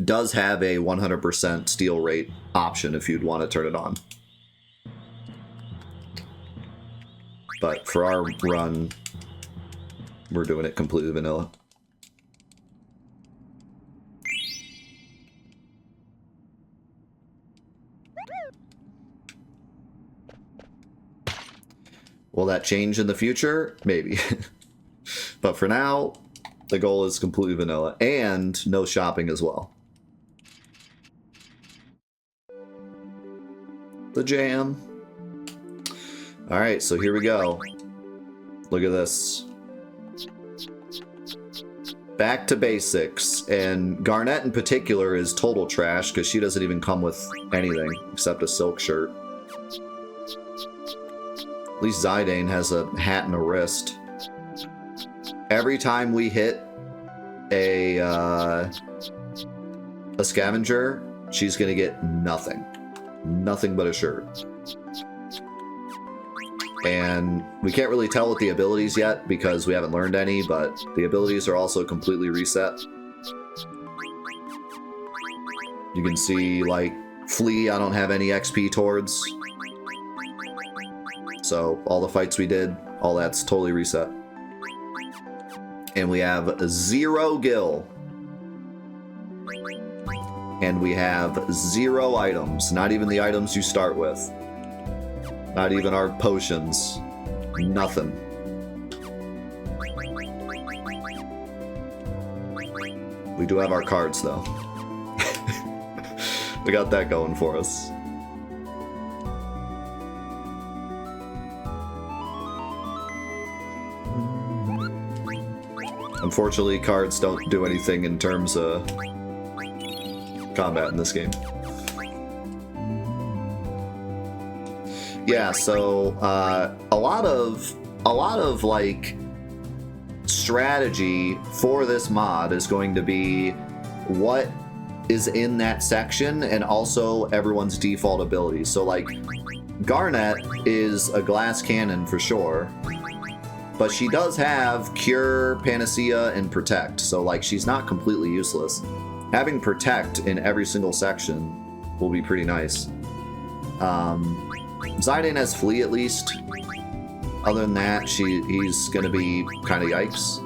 does have a 100% steal rate option if you'd want to turn it on. But for our run, we're doing it completely vanilla. Will that change in the future? Maybe. But for now, the goal is completely vanilla. And no shopping as well. The jam. Alright, so here we go. Look at this. Back to basics. And Garnet in particular is total trash because she doesn't even come with anything except a silk shirt. At least Zidane has a hat and a wrist. Every time we hit a scavenger, she's gonna get nothing. Nothing but a shirt. And we can't really tell with the abilities yet because we haven't learned any, but the abilities are also completely reset. You can see, like, Flea, I don't have any XP towards. So all the fights we did, all that's totally reset. And we have 0 gil. And we have 0 items. Not even the items you start with. Not even our potions. Nothing. We do have our cards, though. We got that going for us. Unfortunately, cards don't do anything in terms of combat in this game. Yeah, so a lot of like strategy for this mod is going to be what is in that section and also everyone's default abilities. So like Garnet is a glass cannon for sure, but she does have Cure, Panacea, and Protect, so like she's not completely useless. Having Protect in every single section will be pretty nice. Zidane has Flee at least. Other than that, he's gonna be kind of yikes.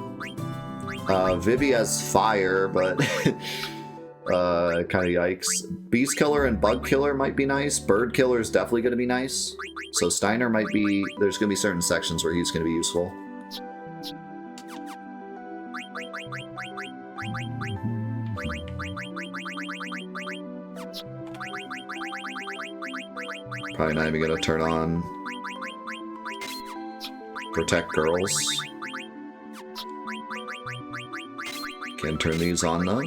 Vivi has Fire, but kind of yikes. Beast Killer and Bug Killer might be nice. Bird Killer is definitely gonna be nice. So Steiner might be, there's gonna be certain sections where he's gonna be useful. Probably not even gonna turn on Protect Girls. Can turn these on though.